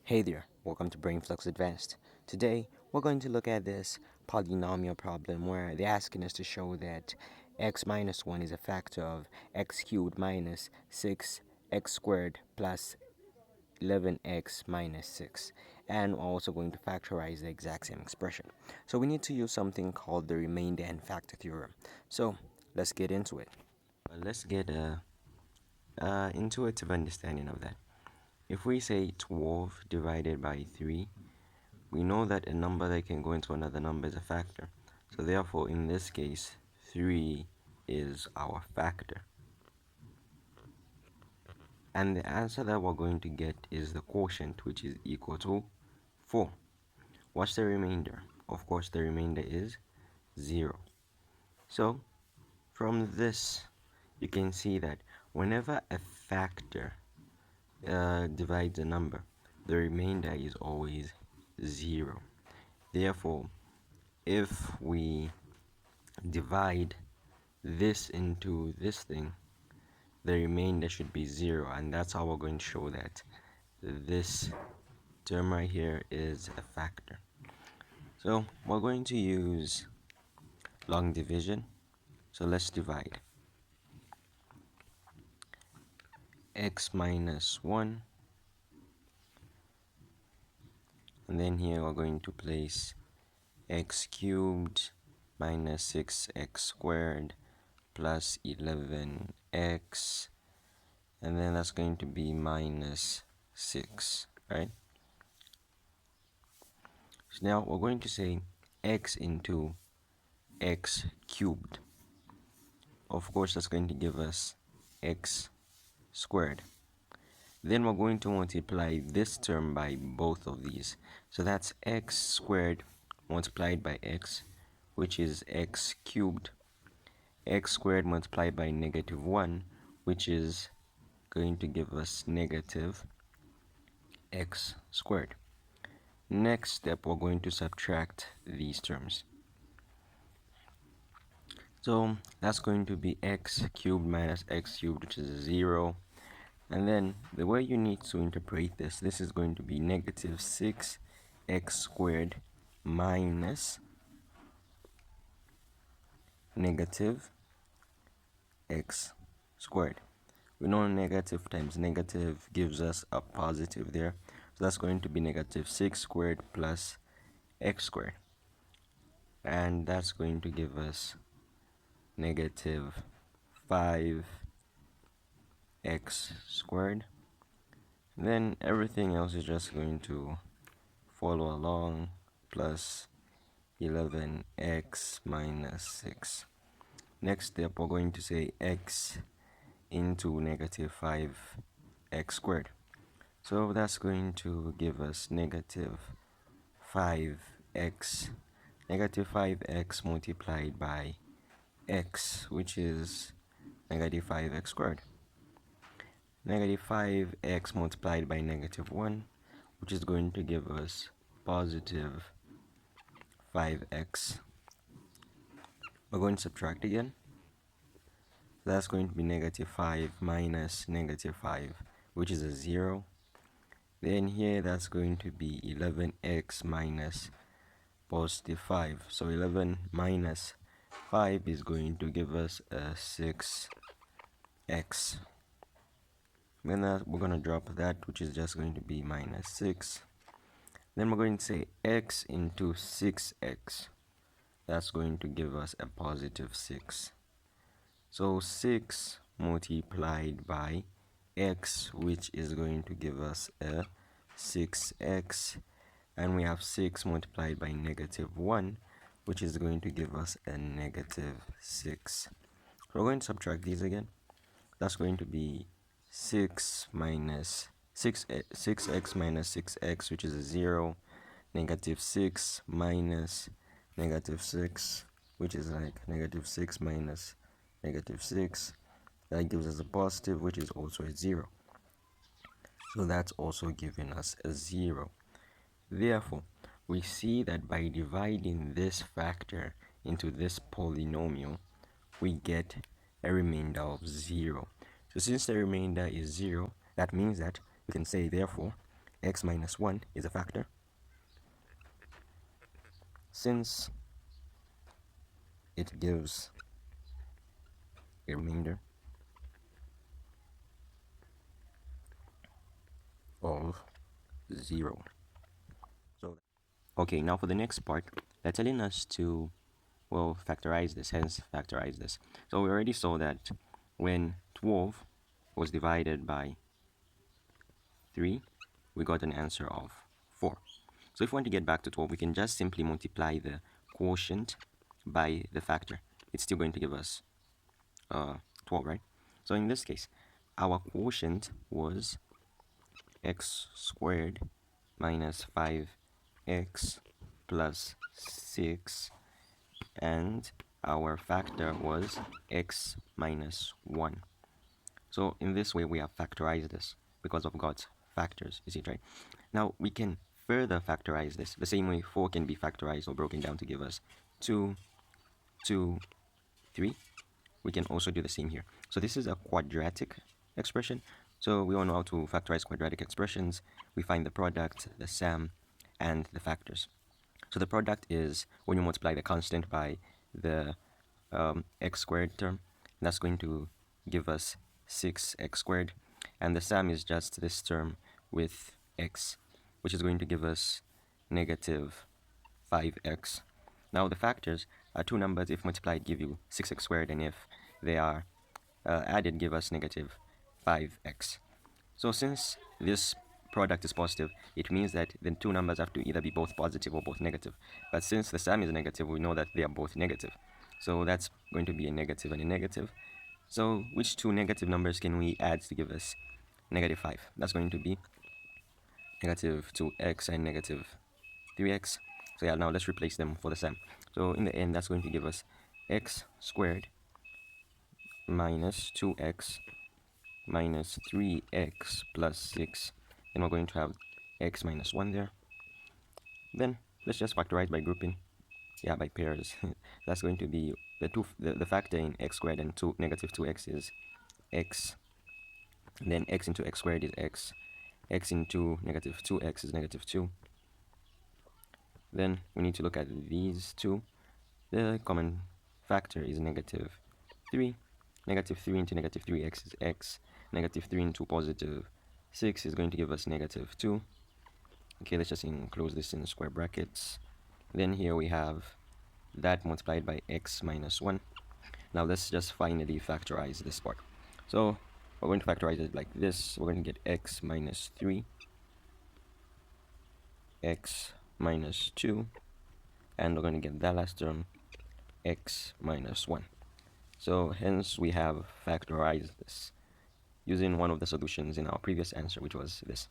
Hey there, welcome to BrainFlux Advanced. Today, we're going to look at this polynomial problem where they're asking us to show that x minus 1 is a factor of x cubed minus 6x squared plus 11x minus 6. And we're also going to factorize the exact same expression. So we need to use something called the remainder and factor theorem. So let's get into it. Let's get a intuitive understanding of that. If we say 12 divided by 3, we know that a number that can go into another number is a factor. So therefore, in this case, 3 is our factor. And the answer that we're going to get is the quotient, which is equal to 4. What's the remainder? Of course, the remainder is 0. So, from this, you can see that whenever a factor divides a number, the remainder is always 0. Therefore, if we divide this into this thing, the remainder should be 0, and that's how we're going to show that this term right here is a factor. So we're going to use long division. So let's divide x minus 1, and then here we're going to place x cubed minus 6x squared plus 11x, and then that's going to be minus 6, right? So now we're going to say x into x cubed. Of course, that's going to give us x squared. Then we're going to multiply this term by both of these. So that's x squared multiplied by x, which is x cubed. X squared multiplied by negative 1, which is going to give us negative x squared. Next step, we're going to subtract these terms. So that's going to be x cubed minus x cubed, which is 0. And then the way you need to interpret this is going to be negative 6x squared minus negative x squared. We know negative times negative gives us a positive there. So that's going to be negative 6 squared plus x squared. And that's going to give us negative 5x squared. Then everything else is just going to follow along, plus 11x minus 6. Next step, we're going to say x into negative 5x squared. So that's going to give us negative 5x, negative 5x multiplied by x, which is negative 5x squared. Negative 5x multiplied by negative 1, which is going to give us positive 5x. We're going to subtract again. That's going to be negative 5 minus negative 5, which is a 0. Then here that's going to be 11x minus positive 5. So 11 minus 5 is going to give us a 6x. Then we're going to drop that, which is just going to be minus 6. Then we're going to say x into 6x. That's going to give us a positive 6. So 6 multiplied by x, which is going to give us a 6x. And we have 6 multiplied by negative 1, which is going to give us a negative 6. We're going to subtract these again. That's going to be 6x minus 6x, which is a 0. Negative 6 minus negative 6, which is like negative 6 minus negative 6. That gives us a positive, which is also a 0. So that's also giving us a 0. Therefore, we see that by dividing this factor into this polynomial, we get a remainder of 0. So since the remainder is 0, that means that we can say, therefore, x minus 1 is a factor, since it gives a remainder of 0. So, okay, now for the next part, they're telling us to, well, factorize this, hence factorize this. So we already saw that when 12 was divided by 3, we got an answer of 4. So if we want to get back to 12, we can just simply multiply the quotient by the factor. It's still going to give us 12, right? So in this case, our quotient was x squared minus 5x plus 6, and our factor was x minus 1. So in this way, we have factorized this because of God's factors, is it right? Now, we can further factorize this. The same way 4 can be factorized or broken down to give us 2, 2, 3. We can also do the same here. So this is a quadratic expression. So we all know how to factorize quadratic expressions. We find the product, the sum, and the factors. So the product is when you multiply the constant by the x squared term. That's going to give us 6x squared. And the sum is just this term with x, which is going to give us negative 5x. Now the factors are two numbers. If multiplied, give you 6x squared, and if they are added, give us negative 5x. So since this product is positive, it means that the two numbers have to either be both positive or both negative. But since the sum is negative, we know that they are both negative. So that's going to be a negative and a negative. So which two negative numbers can we add to give us negative 5? That's going to be negative 2x and negative 3x. So yeah, now let's replace them for the sum. So in the end, that's going to give us x squared minus 2x minus 3x plus 6. Then we're going to have x minus 1 there. Then let's just factorize by grouping. Yeah, by pairs. That's going to be the factor in x squared, and negative 2x is x. And then x into x squared is x. X into negative 2x is negative 2. Then we need to look at these two. The common factor is negative 3. Negative 3 into negative 3x is x. Negative 3 into positive 6 is going to give us negative 2. Okay, let's just enclose this in square brackets. Then here we have that multiplied by x minus 1. Now let's just finally factorize this part. So we're going to factorize it like this. We're going to get x minus 3, x minus 2, and we're going to get that last term, x minus 1. So hence we have factorized this using one of the solutions in our previous answer, which was this.